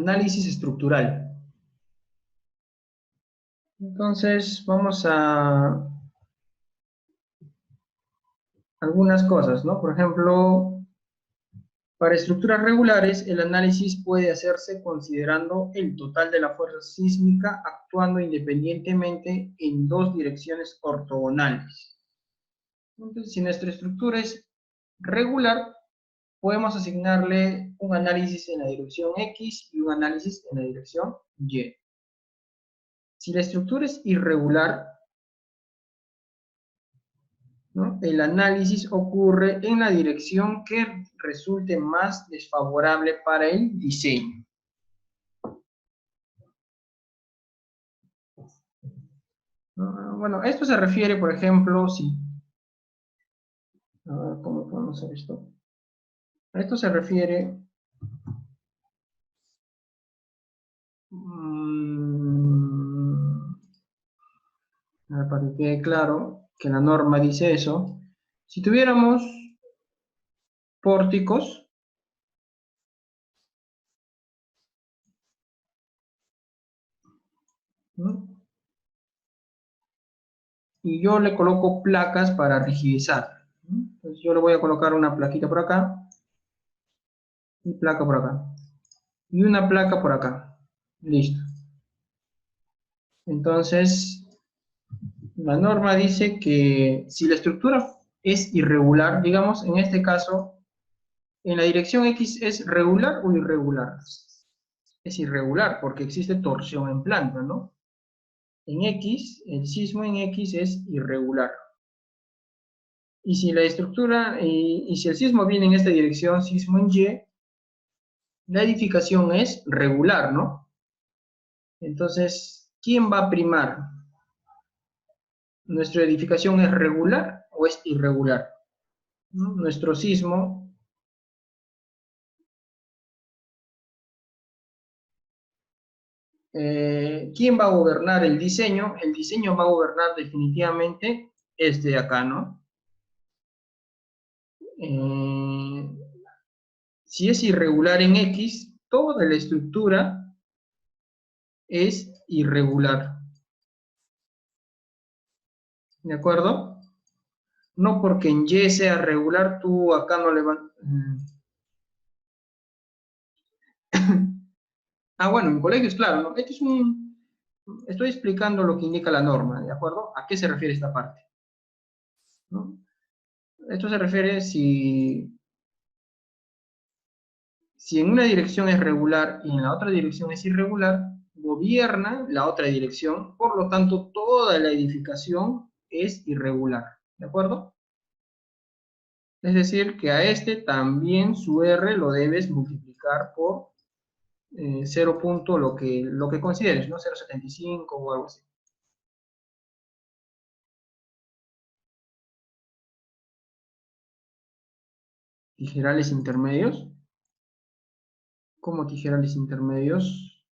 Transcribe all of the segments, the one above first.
análisis estructural. Entonces, vamos a algunas cosas, ¿no? Por ejemplo, para estructuras regulares, el análisis puede hacerse considerando el total de la fuerza sísmica actuando independientemente en dos direcciones ortogonales. Entonces, si nuestra estructura es regular, podemos asignarle un análisis en la dirección X y un análisis en la dirección Y. Si la estructura es irregular, ¿no?, el análisis ocurre en la dirección que resulte más desfavorable para el diseño. Bueno, esto se refiere, por ejemplo, si... A ver, ¿cómo podemos hacer esto? Esto se refiere... a ver, para que quede claro que la norma dice eso. Si tuviéramos pórticos, ¿no?, y yo le coloco placas para rigidizar, ¿no? Entonces yo le voy a colocar una plaquita por acá, y placa por acá, y una placa por acá. Listo. Entonces, la norma dice que si la estructura es irregular, digamos, en este caso, en la dirección X, ¿es regular o irregular? Es irregular porque existe torsión en planta, ¿no? En X, el sismo en X es irregular. Y si la estructura, y si el sismo viene en esta dirección, sismo en Y, la edificación es regular, ¿no? Entonces, ¿quién va a primar? ¿Nuestra edificación es regular o es irregular? ¿No? Nuestro sismo, ¿quién va a gobernar el diseño? El diseño va a gobernar definitivamente este de acá, ¿no? Si es irregular en X, toda la estructura es irregular. ¿De acuerdo? No porque en Y sea regular, tú acá no le vas... bueno, en colegios, claro, ¿no? Esto es estoy explicando lo que indica la norma, ¿de acuerdo? ¿A qué se refiere esta parte? ¿No? Esto se refiere si en una dirección es regular y en la otra dirección es irregular, gobierna la otra dirección, por lo tanto, toda la edificación es irregular, ¿de acuerdo? Es decir, que a este también su R lo debes multiplicar por 0. Lo que consideres, ¿no? 0,75 o algo así. Tijerales intermedios. ¿Cómo tijerales intermedios?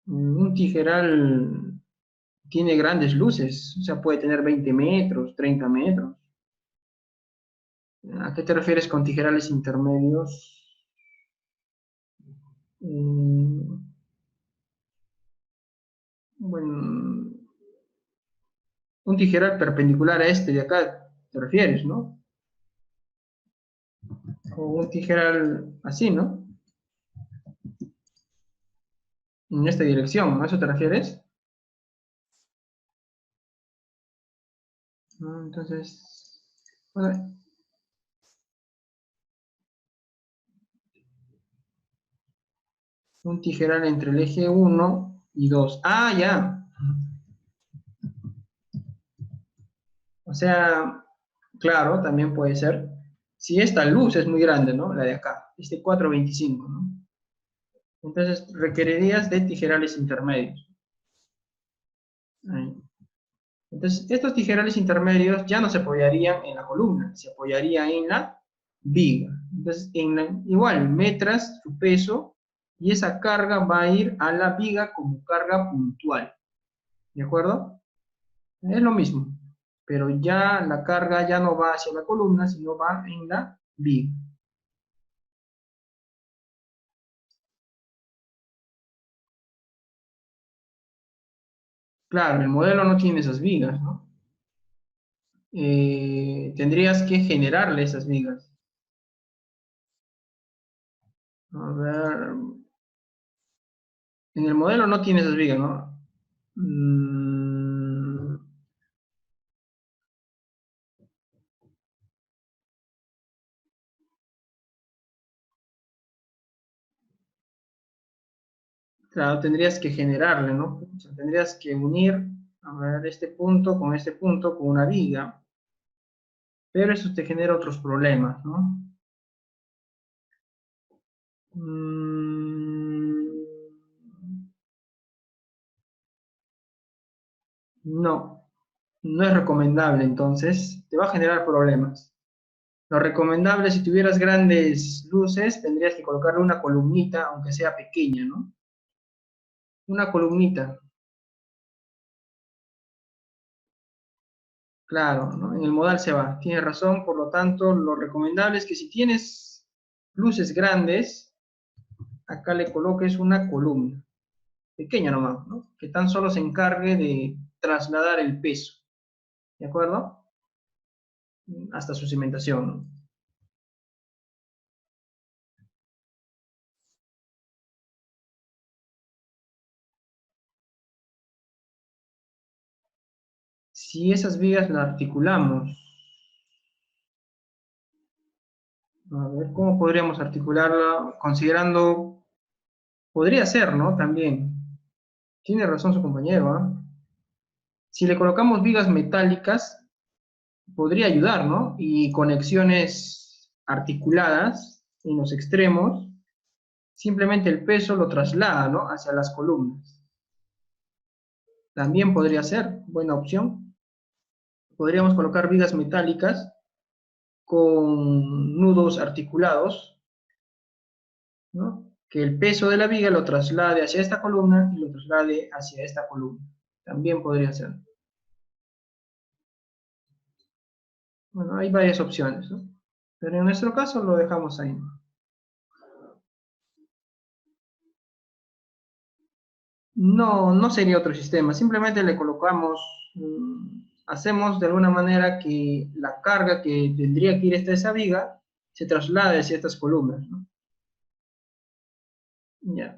Un tijeral tiene grandes luces, o sea, puede tener 20 metros, 30 metros. ¿A qué te refieres con tijerales intermedios? Bueno, un tijeral perpendicular a este de acá, te refieres, ¿no? O un tijeral así, ¿no? En esta dirección, ¿a eso te refieres? Entonces, bueno, un tijeral entre el eje 1 y 2. Ah, ya. O sea, claro, también puede ser. Si esta luz es muy grande, ¿no? La de acá, este 425, ¿no? Entonces requerirías de tijerales intermedios. Ahí. Entonces, estos tijerales intermedios ya no se apoyarían en la columna, se apoyarían en la viga. Entonces, igual, metras su peso y esa carga va a ir a la viga como carga puntual. ¿De acuerdo? Es lo mismo, pero ya la carga ya no va hacia la columna, sino va en la viga. Claro, el modelo no tiene esas vigas, ¿no? Tendrías que generarle esas vigas. A ver, en el modelo no tiene esas vigas, ¿no? Claro, tendrías que generarle, ¿no? O sea, tendrías que unir, a ver, este punto con una viga, pero eso te genera otros problemas, ¿no? Mm, no, no es recomendable, entonces te va a generar problemas. Lo recomendable, si tuvieras grandes luces, tendrías que colocarle una columnita, aunque sea pequeña, ¿no? Una columnita, claro, ¿no? En el modal se va, tienes razón, por lo tanto, lo recomendable es que si tienes luces grandes, acá le coloques una columna, pequeña nomás, ¿no? Que tan solo se encargue de trasladar el peso, ¿de acuerdo? Hasta su cimentación, ¿no? Si esas vigas las articulamos, a ver, ¿cómo podríamos articularla? Considerando, podría ser, ¿no? También, tiene razón su compañero, ¿ah? Si le colocamos vigas metálicas, podría ayudar, ¿no? Y conexiones articuladas en los extremos, simplemente el peso lo traslada, ¿no? Hacia las columnas. También podría ser, buena opción. Podríamos colocar vigas metálicas con nudos articulados, ¿no? Que el peso de la viga lo traslade hacia esta columna y lo traslade hacia esta columna. También podría ser. Bueno, hay varias opciones, ¿no? Pero en nuestro caso lo dejamos ahí. No, no sería otro sistema, simplemente le colocamos, hacemos de alguna manera que la carga que tendría que ir hasta esa viga se traslade hacia estas columnas, ¿no? Ya.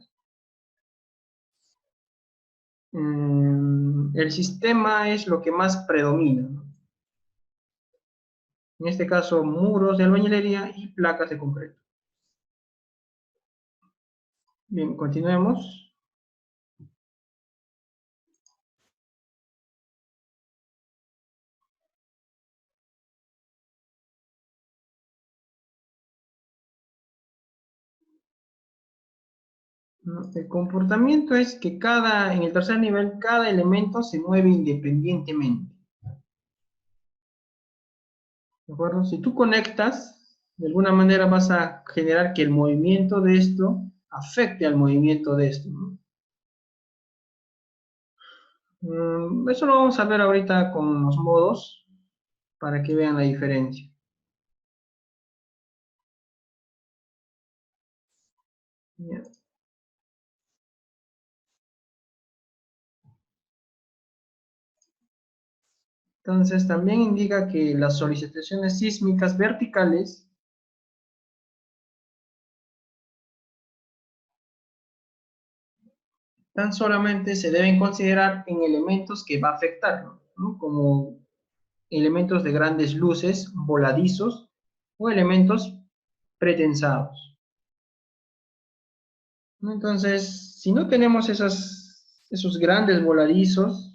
El sistema es lo que más predomina, ¿no? En este caso, muros de albañilería y placas de concreto. Bien, continuemos. ¿No? El comportamiento es que en el tercer nivel, cada elemento se mueve independientemente. ¿De acuerdo? Si tú conectas, de alguna manera vas a generar que el movimiento de esto afecte al movimiento de esto, ¿no? Eso lo vamos a ver ahorita con los modos para que vean la diferencia. ¿Ya? Entonces, también indica que las solicitaciones sísmicas verticales tan solamente se deben considerar en elementos que va a afectar, ¿no? Como elementos de grandes luces, voladizos o elementos pretensados, ¿no? Entonces, si no tenemos esos grandes voladizos,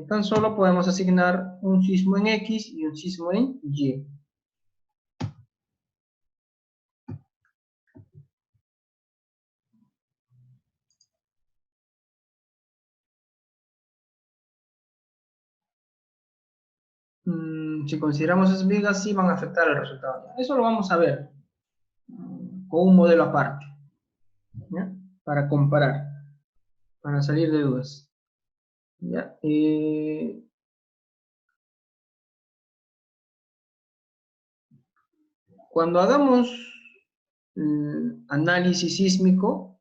tan solo podemos asignar un sismo en X y un sismo en Y. Si consideramos esas vigas, sí van a afectar el resultado. Eso lo vamos a ver con un modelo aparte, ¿ya? Para comparar, para salir de dudas. ¿Ya? Cuando hagamos análisis sísmico,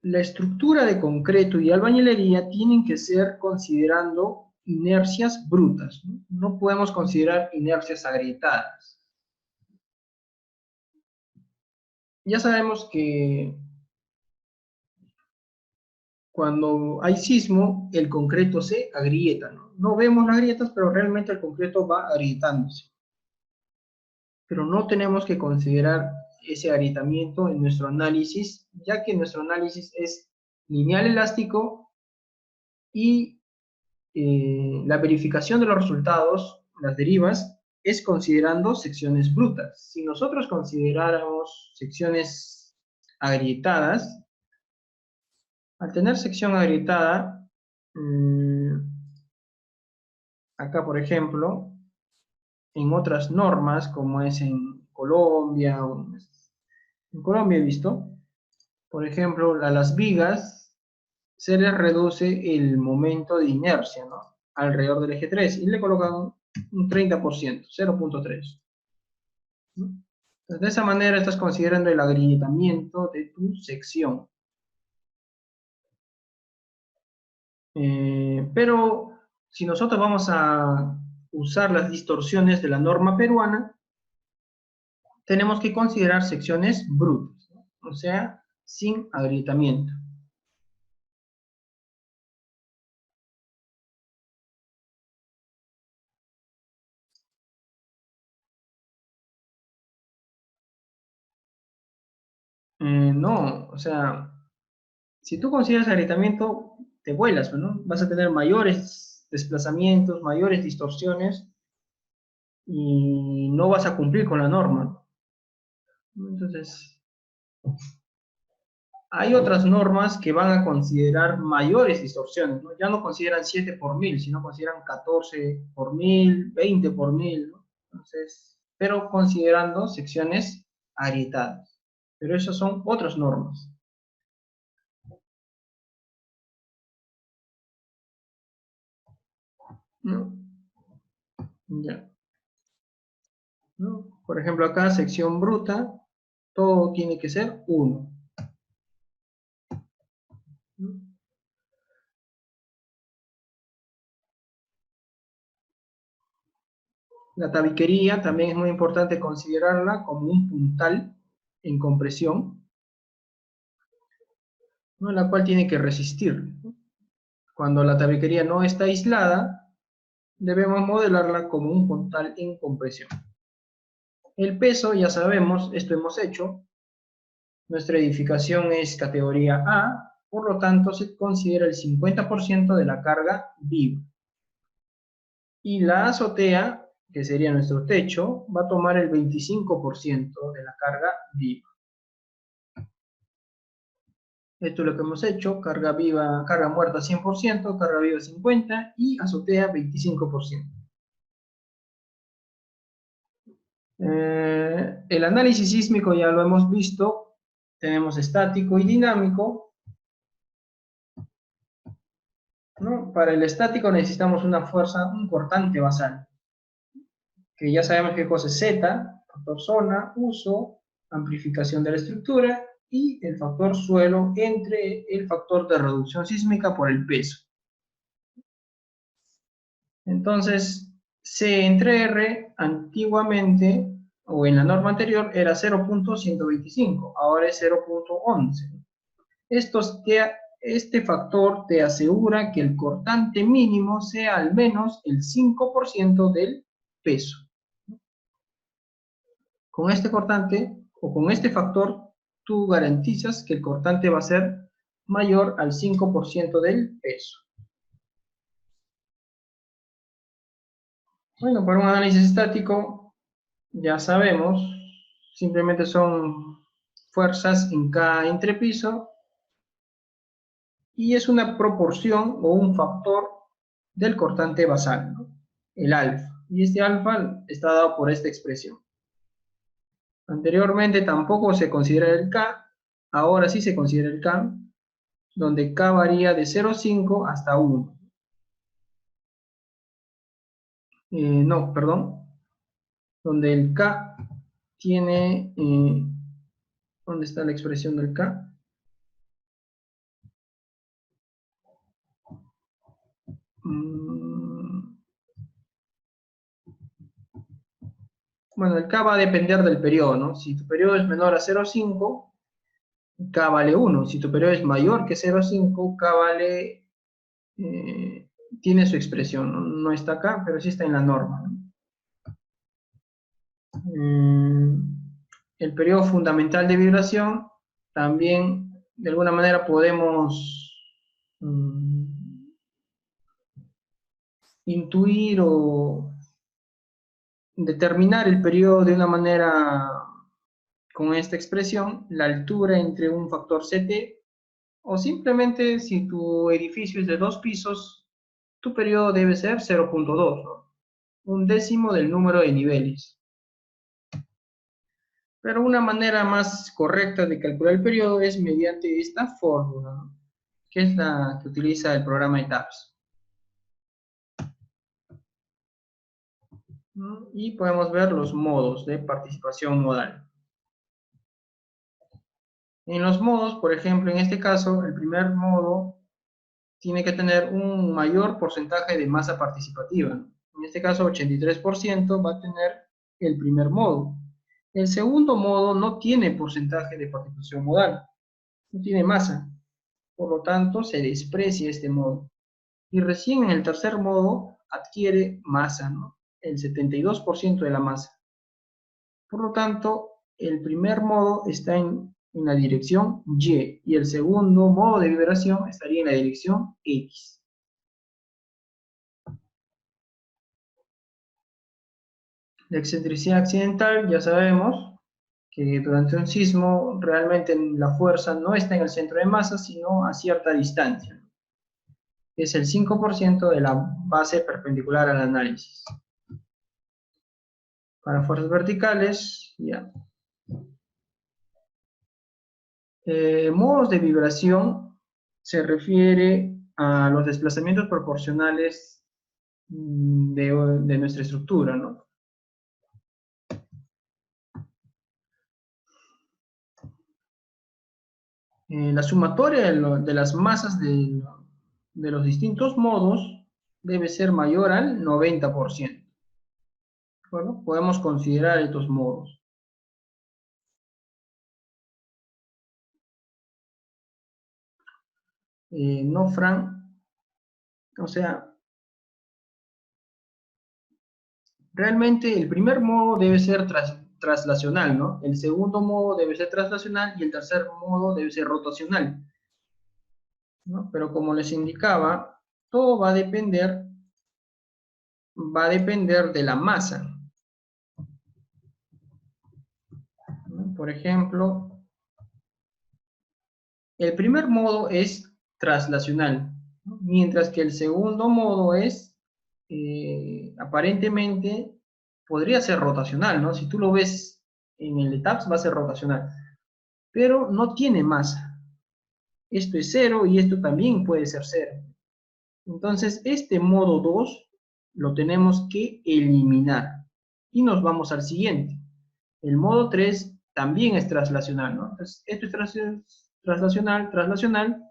la estructura de concreto y albañilería tienen que ser considerando inercias brutas, ¿no? No podemos considerar inercias agrietadas. Ya sabemos que cuando hay sismo, el concreto se agrieta, ¿no? No vemos las grietas, pero realmente el concreto va agrietándose. Pero no tenemos que considerar ese agrietamiento en nuestro análisis, ya que nuestro análisis es lineal elástico y la verificación de los resultados, las derivas, es considerando secciones brutas. Si nosotros consideráramos secciones agrietadas, al tener sección agrietada, acá por ejemplo, en otras normas, como es en Colombia, en Colombia he visto, por ejemplo, a las vigas se les reduce el momento de inercia, ¿no? Alrededor del eje 3 y le colocan un 30%, 0.3. ¿No? Entonces, de esa manera estás considerando el agrietamiento de tu sección. Pero si nosotros vamos a usar las distorsiones de la norma peruana, tenemos que considerar secciones brutas, ¿no? O sea, sin agrietamiento. No, o sea, si tú consideras agrietamiento, te vuelas, ¿no? Vas a tener mayores desplazamientos, mayores distorsiones y no vas a cumplir con la norma. Entonces, hay otras normas que van a considerar mayores distorsiones, ¿no? Ya no consideran 7 por 1000, sino consideran 14 por 1000, 20 por 1000, ¿no? Entonces, pero considerando secciones agrietadas. Pero esas son otras normas, ¿no? Ya, ¿no? Por ejemplo, acá, sección bruta, todo tiene que ser 1. ¿No? La tabiquería también es muy importante considerarla como un puntal en compresión, ¿no? La cual tiene que resistir. Cuando la tabiquería no está aislada, debemos modelarla como un puntal en compresión. El peso, ya sabemos, esto hemos hecho, nuestra edificación es categoría A, por lo tanto se considera el 50% de la carga viva. Y la azotea, que sería nuestro techo, va a tomar el 25% de la carga viva. Esto es lo que hemos hecho: carga viva, carga muerta 100%, carga viva 50% y azotea 25%. El análisis sísmico ya lo hemos visto, tenemos estático y dinámico, ¿no? Para el estático necesitamos una fuerza, un cortante basal, que ya sabemos qué cosa es Z, factor zona, uso, amplificación de la estructura y el factor suelo entre el factor de reducción sísmica por el peso. Entonces, C entre R antiguamente, o en la norma anterior, era 0.125, ahora es 0.11. Este factor te asegura que el cortante mínimo sea al menos el 5% del peso. Con este cortante, o con este factor, tú garantizas que el cortante va a ser mayor al 5% del peso. Bueno, para un análisis estático, ya sabemos, simplemente son fuerzas en cada entrepiso y es una proporción o un factor del cortante basal, ¿no? El alfa. Y este alfa está dado por esta expresión. Anteriormente tampoco se considera el K, ahora sí se considera el K, donde K varía de 0,5 hasta 1. No, perdón, donde el K tiene, ¿dónde está la expresión del K? Bueno, el K va a depender del periodo, ¿no? Si tu periodo es menor a 0,5, K vale 1. Si tu periodo es mayor que 0,5, K vale, tiene su expresión, ¿no? No está acá, pero sí está en la norma, ¿no? El periodo fundamental de vibración, también de alguna manera podemos intuir o determinar el periodo de una manera con esta expresión, la altura entre un factor CT, o simplemente si tu edificio es de 2 pisos, tu periodo debe ser 0,2, ¿no? Un décimo del número de niveles. Pero una manera más correcta de calcular el periodo es mediante esta fórmula, ¿no? Que es la que utiliza el programa de TAPS. ¿No? Y podemos ver los modos de participación modal. En los modos, por ejemplo, en este caso, el primer modo tiene que tener un mayor porcentaje de masa participativa. En este caso, 83% va a tener el primer modo. El segundo modo no tiene porcentaje de participación modal, no tiene masa. Por lo tanto, se desprecia este modo. Y recién en el tercer modo adquiere masa, ¿no? El 72% de la masa. Por lo tanto, el primer modo está en la dirección Y el segundo modo de vibración estaría en la dirección X. La excentricidad accidental, ya sabemos que durante un sismo realmente la fuerza no está en el centro de masa, sino a cierta distancia. Es el 5% de la base perpendicular al análisis. Para fuerzas verticales, ya. Modos de vibración se refiere a los desplazamientos proporcionales de nuestra estructura, ¿no? La sumatoria de las masas de los distintos modos debe ser mayor al 90%. Bueno, podemos considerar estos modos. No, Fran, o sea, realmente el primer modo debe ser traslacional, ¿no? El segundo modo debe ser traslacional y el tercer modo debe ser rotacional, ¿no? Pero como les indicaba, todo va a depender de la masa, ¿no? Por ejemplo, el primer modo es traslacional, ¿no? Mientras que el segundo modo es, aparentemente, podría ser rotacional, ¿no? Si tú lo ves en el ETAPS va a ser rotacional, pero no tiene masa. Esto es 0 y esto también puede ser 0. Entonces, este modo 2 lo tenemos que eliminar. Y nos vamos al siguiente. El modo 3 también es traslacional, ¿no? Entonces, esto es traslacional, traslacional,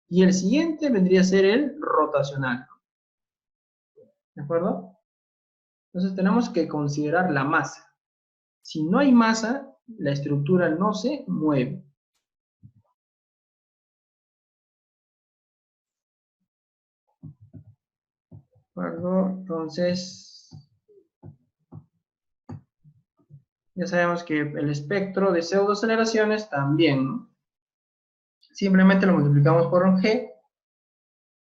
y el siguiente vendría a ser el rotacional. ¿De acuerdo? Entonces, tenemos que considerar la masa. Si no hay masa, la estructura no se mueve. ¿De acuerdo? Entonces, ya sabemos que el espectro de pseudoaceleraciones también, ¿no? Simplemente lo multiplicamos por un G,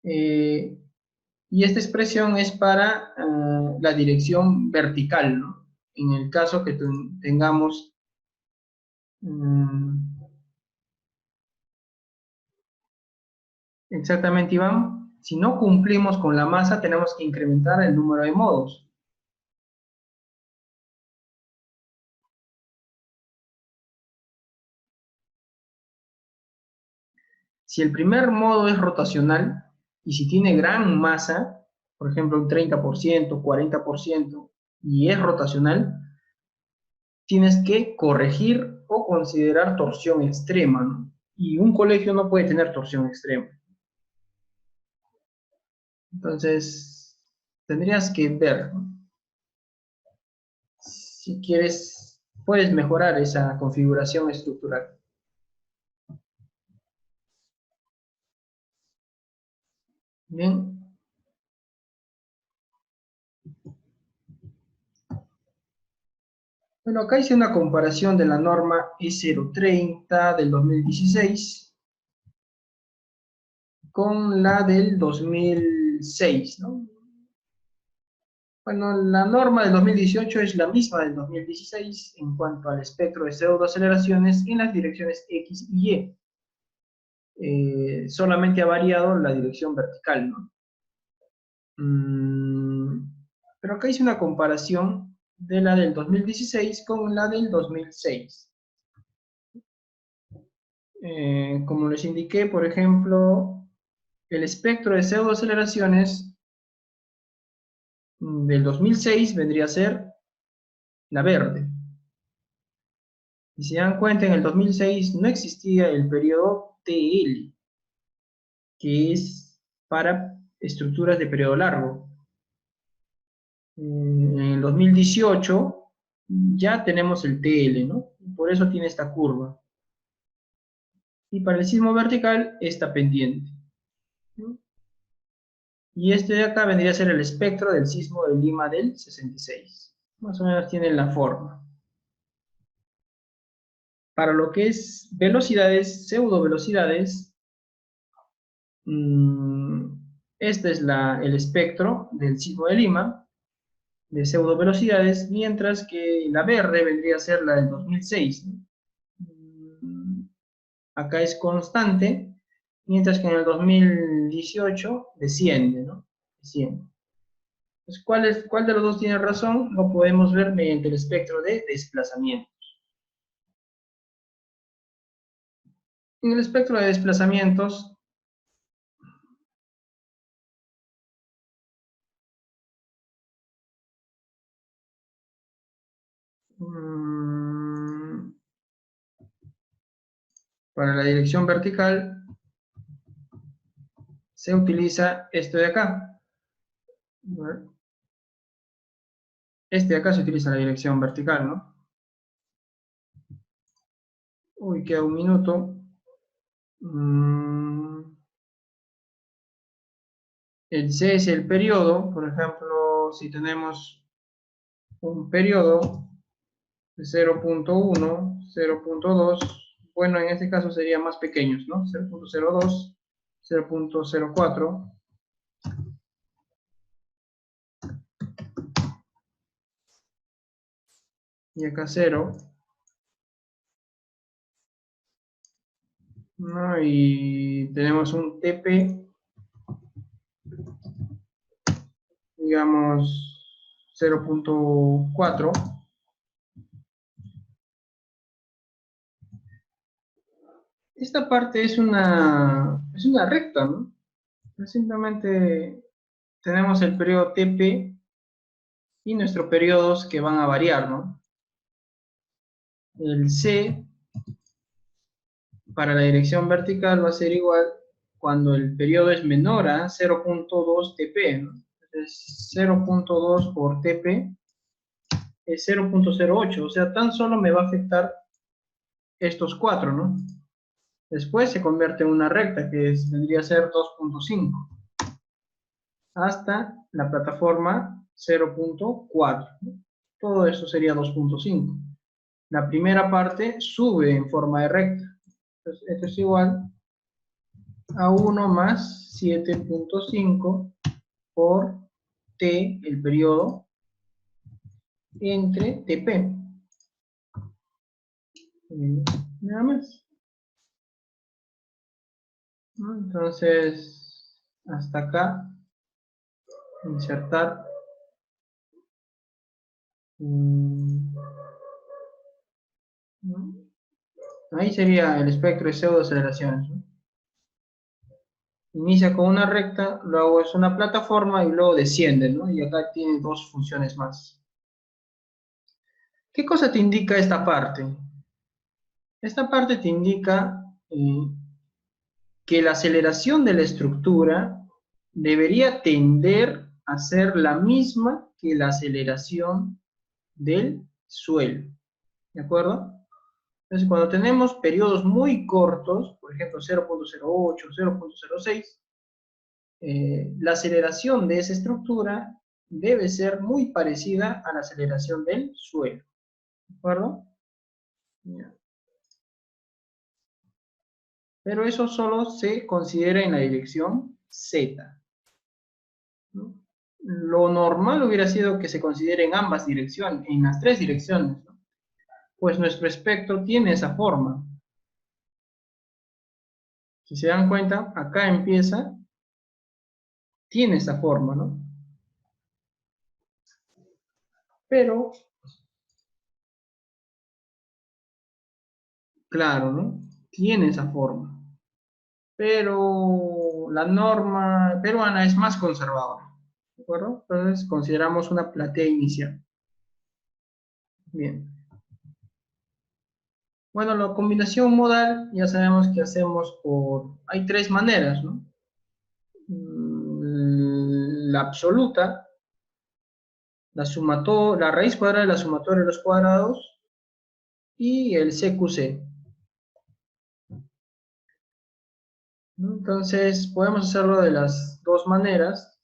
y esta expresión es para la dirección vertical, ¿no? En el caso que tengamos exactamente, Iván, si no cumplimos con la masa, tenemos que incrementar el número de modos. Si el primer modo es rotacional, y si tiene gran masa, por ejemplo un 30%, 40%, y es rotacional, tienes que corregir o considerar torsión extrema, ¿no? Y un colegio no puede tener torsión extrema. Entonces, tendrías que ver, ¿no? Si quieres, puedes mejorar esa configuración estructural. Bien. Bueno, acá hice una comparación de la norma E030 del 2016 con la del 2006, ¿no? Bueno, la norma del 2018 es la misma del 2016 en cuanto al espectro de pseudoaceleraciones en las direcciones X y Y. Solamente ha variado la dirección vertical, ¿no? Pero acá hice una comparación de la del 2016 con la del 2006. Como les indiqué, por ejemplo, el espectro de pseudoaceleraciones del 2006 vendría a ser la verde. Y si se dan cuenta, en el 2006 no existía el periodo TL, que es para estructuras de periodo largo. En el 2018 ya tenemos el TL, ¿no? Por eso tiene esta curva. Y para el sismo vertical, esta pendiente, ¿no? Y este de acá vendría a ser el espectro del sismo de Lima del 66. Más o menos tiene la forma. Para lo que es velocidades, pseudo velocidades, este es el espectro del sismo de Lima, de pseudo velocidades, mientras que la verde vendría a ser la del 2006, ¿no? Acá es constante, mientras que en el 2018 desciende, ¿no? Desciende. Entonces, ¿cuál de los dos tiene razón? Lo podemos ver mediante el espectro de desplazamiento. En el espectro de desplazamientos, para la dirección vertical, se utiliza esto de acá. Este de acá se utiliza la dirección vertical, ¿no? Uy, queda un minuto. El C es el periodo. Por ejemplo, si tenemos un periodo de 0.1, 0.2, bueno, en este caso serían más pequeños, ¿no? 0.02, 0.04. Y acá 0. ¿No? Y tenemos un TP, digamos, 0.4. Esta parte es una recta, ¿no? Simplemente tenemos el periodo TP y nuestros periodos que van a variar, ¿no? El C para la dirección vertical va a ser igual cuando el periodo es menor a 0.2 TP, ¿no? Entonces 0.2 por TP es 0.08, o sea, tan solo me va a afectar estos cuatro, ¿no? Después se convierte en una recta que vendría a ser 2.5 hasta la plataforma 0.4, ¿no? Todo eso sería 2.5. La primera parte sube en forma de recta. Entonces, esto es igual a 1 más 7.5 por T, el periodo, entre TP. Nada más. ¿No? Entonces, hasta acá, insertar. ¿No? Ahí sería el espectro de pseudoaceleraciones, ¿no? Inicia con una recta, luego es una plataforma y luego desciende, ¿no? Y acá tiene dos funciones más. ¿Qué cosa te indica esta parte? Esta parte te indica que la aceleración de la estructura debería tender a ser la misma que la aceleración del suelo, ¿de acuerdo? Entonces, cuando tenemos periodos muy cortos, por ejemplo 0.08, 0.06, la aceleración de esa estructura debe ser muy parecida a la aceleración del suelo, ¿de acuerdo? Ya. Pero eso solo se considera en la dirección Z, ¿no? Lo normal hubiera sido que se considere en ambas direcciones, en las tres direcciones, ¿no? Pues nuestro espectro tiene esa forma. Si se dan cuenta, acá empieza, tiene esa forma, ¿no? Pero, claro, ¿no? Tiene esa forma. Pero la norma peruana es más conservadora, ¿de acuerdo? Entonces consideramos una platea inicial. Bien. Bueno, la combinación modal ya sabemos que hacemos por... Hay tres maneras, ¿no? La absoluta, la raíz cuadrada de la sumatoria de los cuadrados y el CQC, ¿no? Entonces podemos hacerlo de las dos maneras.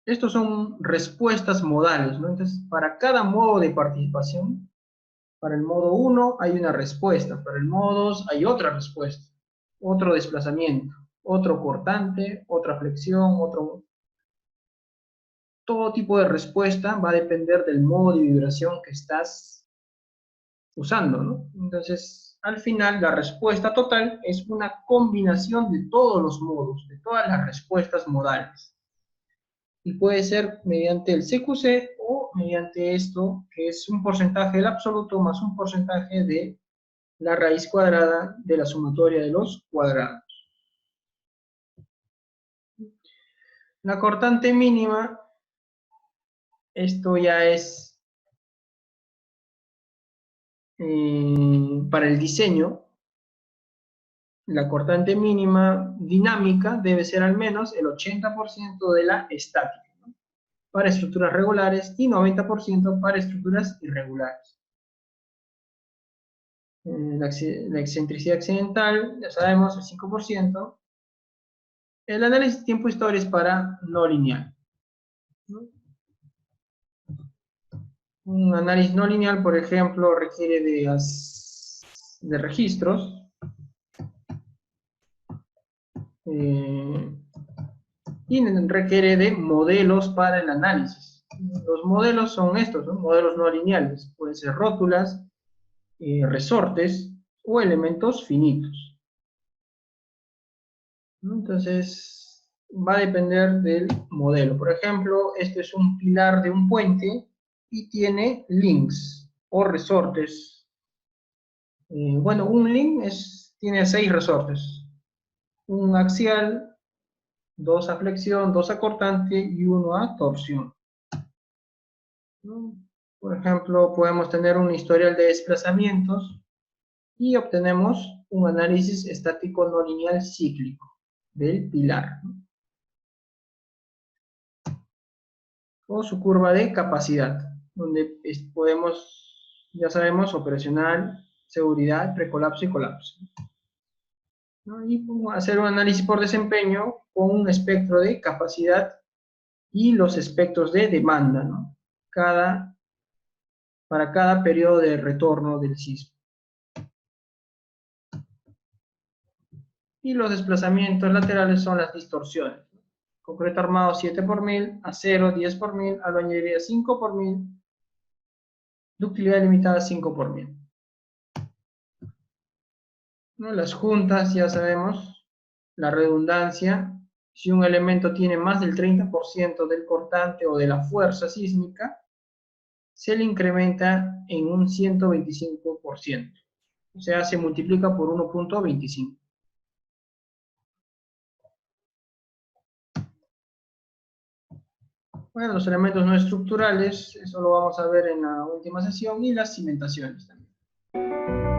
Estos son respuestas modales, ¿no? Entonces, para cada modo de participación, para el modo 1 hay una respuesta, para el modo 2 hay otra respuesta, otro desplazamiento, otro cortante, otra flexión, todo tipo de respuesta va a depender del modo de vibración que estás usando, ¿no? Entonces, al final, la respuesta total es una combinación de todos los modos, de todas las respuestas modales. Y puede ser mediante el CQC o mediante esto, que es un porcentaje del absoluto más un porcentaje de la raíz cuadrada de la sumatoria de los cuadrados. La cortante mínima, esto ya es para el diseño. La cortante mínima dinámica debe ser al menos el 80% de la estática, ¿no? Para estructuras regulares y 90% para estructuras irregulares. La excentricidad accidental, ya sabemos, el 5%. El análisis de tiempo historia es para no lineal, ¿no? Un análisis no lineal, por ejemplo, requiere de registros. Y requiere de modelos para el análisis. Los modelos son estos, ¿no? Modelos no lineales. Pueden ser rótulas, resortes o elementos finitos, ¿no? Entonces, va a depender del modelo. Por ejemplo, este es un pilar de un puente y tiene links o resortes. Bueno, un link tiene 6 resortes. Un axial, 2 a flexión, 2 a cortante y 1 a torsión, ¿no? Por ejemplo, podemos tener un historial de desplazamientos y obtenemos un análisis estático no lineal cíclico del pilar, ¿no? O su curva de capacidad, donde podemos, ya sabemos, operacional, seguridad, precolapso y colapso, ¿no? Y hacer un análisis por desempeño con un espectro de capacidad y los espectros de demanda, ¿no? Para cada periodo de retorno del sismo. Y los desplazamientos laterales son las distorsiones. Concreto armado 7 por 1000, acero 10 por 1000, albañilería 5 por 1000, ductilidad limitada 5 por 1000. ¿No? Las juntas, ya sabemos, la redundancia, si un elemento tiene más del 30% del cortante o de la fuerza sísmica, se le incrementa en un 125%. O sea, se multiplica por 1.25. Bueno, los elementos no estructurales, eso lo vamos a ver en la última sesión, y las cimentaciones también.